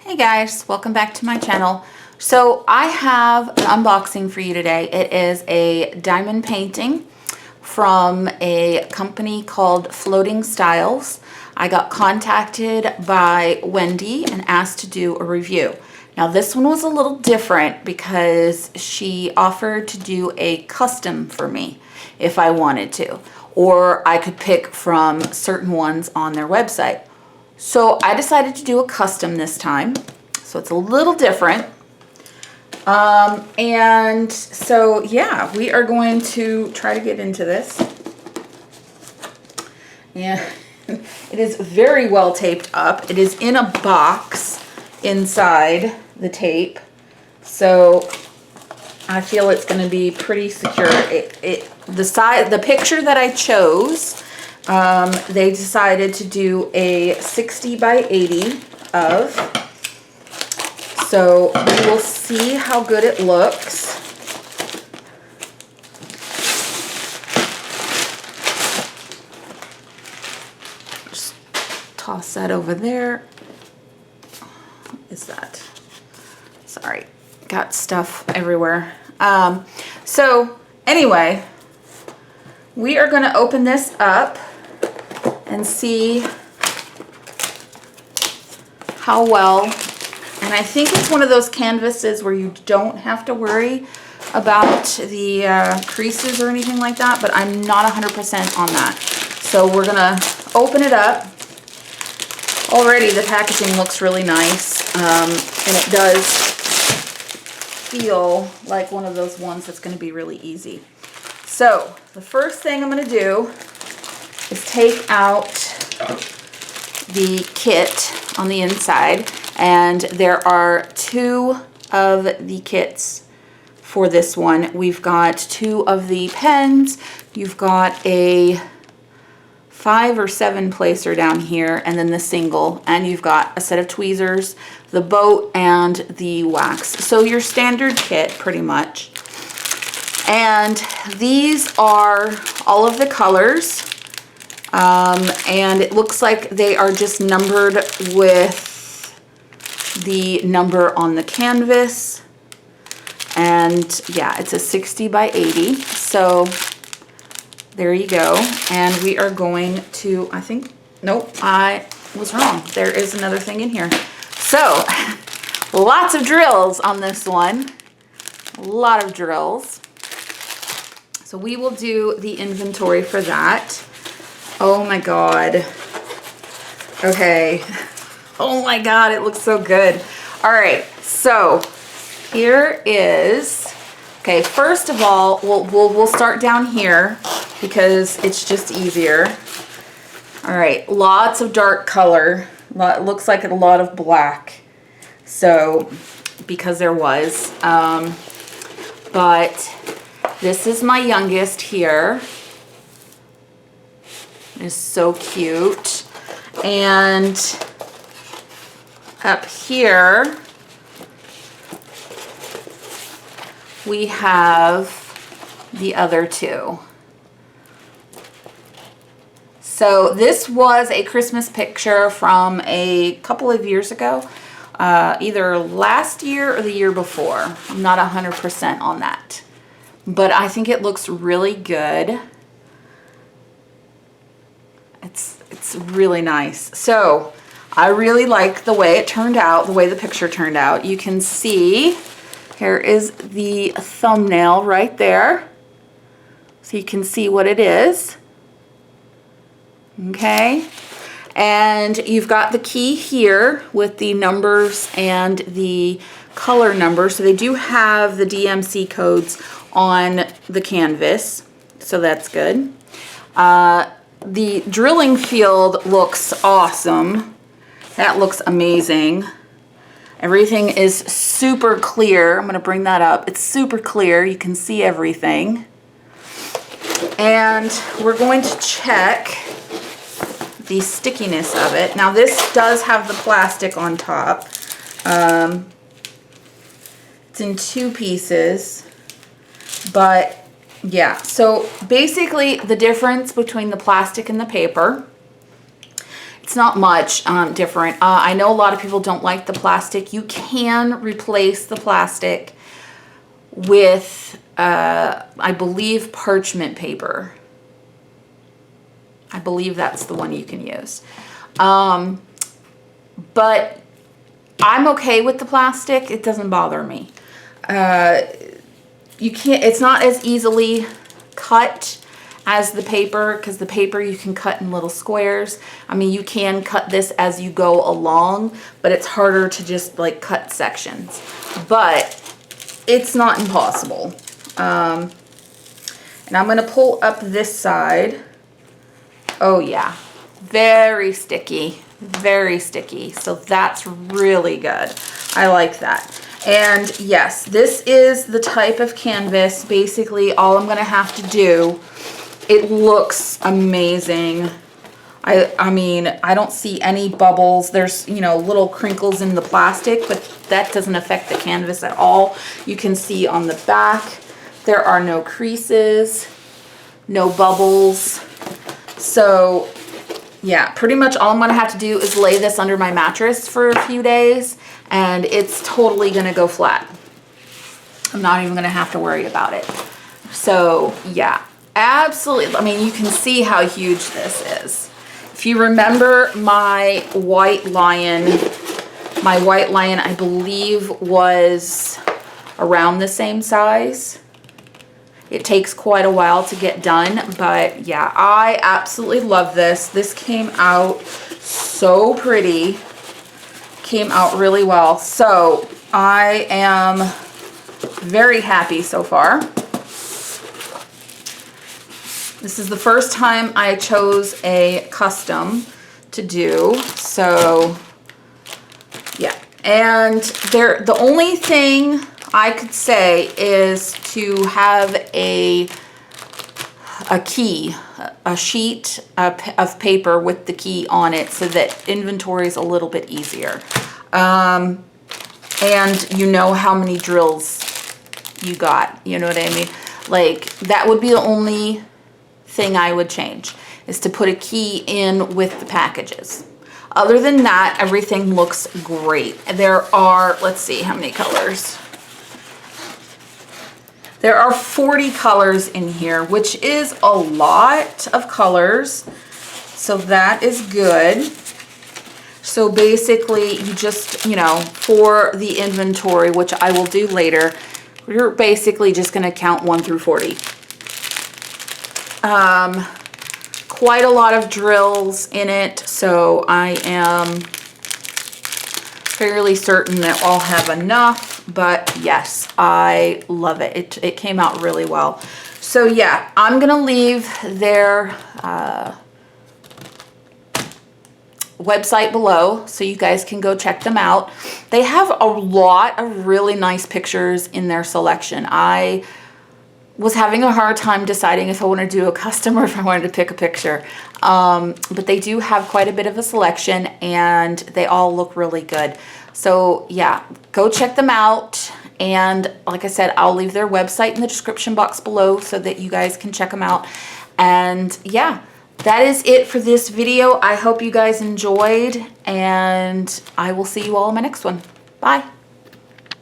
Hey guys, welcome back to my channel. So I have an unboxing for you today. It is a diamond painting from a company called FloatingStyles. I got contacted by Wendy and asked to do a review. Now this one was a little different because she offered to do a custom for me if I wanted to, or I could pick from certain ones on their website. So I decided to do a custom this time. So it's a little different. And so yeah, we are going to try to get into this. And it is very well taped up. It is in a box inside the tape. So I feel it's going to be pretty secure. The picture that I chose, they decided to do a 60 by 80 of. So we will see how good it looks. Just toss that over there. What is that? Sorry, got stuff everywhere. So anyway, we are going to open this up and see how well. And I think it's one of those canvases where you don't have to worry about the creases or anything like that, but I'm not 100% on that. So we're going to open it up. Already the packaging looks really nice, and it does feel like one of those ones that's going to be really easy. So the first thing I'm going to do is take out the kit on the inside, and there are two of the kits for this one. We've got two of the pens, you've got a 5 or 7 placer down here, and then the single, and you've got a set of tweezers, the boat, and the wax. So your standard kit pretty much. And these are all of the colors, and it looks like they are just numbered with the number on the canvas. And yeah, it's a 60 by 80. So there you go. And we are going to, I think, nope, I was wrong. There is another thing in here. So lots of drills on this one. A lot of drills. So we will do the inventory for that. Oh my God. Okay. Oh my God, it looks so good. All right, so here is, okay, first of all, we'll start down here because it's just easier. All right, lots of dark color. It looks like a lot of black. So, because there was, but this is my youngest here. It's so cute. And up here, we have the other two. So this was a Christmas picture from a couple of years ago, either last year or the year before. I'm not 100% on that, but I think it looks really good. It's really nice. So I really like the way it turned out, the way the picture turned out. You can see, here is the thumbnail right there. So you can see what it is. Okay. And you've got the key here with the numbers and the color numbers. So they do have the DMC codes on the canvas. So that's good. The drilling field looks awesome. That looks amazing. Everything is super clear. I'm going to bring that up. It's super clear. You can see everything. And we're going to check the stickiness of it. Now this does have the plastic on top. It's in 2 pieces. But yeah, so basically the difference between the plastic and the paper, It's not much different. I know a lot of people don't like the plastic. You can replace the plastic with, I believe, parchment paper. I believe that's the one you can use. But I'm okay with the plastic. It doesn't bother me. It's not as easily cut as the paper, because the paper you can cut in little squares. I mean, you can cut this as you go along, but it's harder to just like cut sections. But it's not impossible. And I'm gonna pull up this side. Oh yeah, very sticky, very sticky. So that's really good. I like that. And yes, this is the type of canvas. Basically, all I'm gonna have to do, it looks amazing. I mean, I don't see any bubbles. There's, you know, little crinkles in the plastic, but that doesn't affect the canvas at all. You can see on the back, there are no creases, no bubbles. So yeah, pretty much all I'm gonna have to do is lay this under my mattress for a few days and it's totally gonna go flat. I'm not even gonna have to worry about it. So yeah, absolutely. I mean, you can see how huge this is. If you remember my white lion, I believe was around the same size. It takes quite a while to get done, but yeah, I absolutely love this. This came out so pretty, came out really well. So I am very happy so far. This is the first time I chose a custom to do, so yeah. And the only thing I could say is to have a key, a sheet of paper with the key on it so that inventory is a little bit easier. And you know how many drills you got, you know what I mean? Like, that would be the only thing I would change, is to put a key in with the packages. Other than that, everything looks great. There are, let's see how many colors. There are 40 colors in here, which is a lot of colors. So that is good. So basically you just, you know, for the inventory, which I will do later, you're basically just gonna count 1 through 40. Quite a lot of drills in it, so I am fairly certain that I'll have enough, but yes, I love it. It came out really well. So yeah, I'm gonna leave their website below so you guys can go check them out. They have a lot of really nice pictures in their selection. I was having a hard time deciding if I wanted to do a custom or if I wanted to pick a picture. But they do have quite a bit of a selection and they all look really good. So yeah, go check them out. And like I said, I'll leave their website in the description box below so that you guys can check them out. And yeah, that is it for this video. I hope you guys enjoyed and I will see you all in my next one. Bye.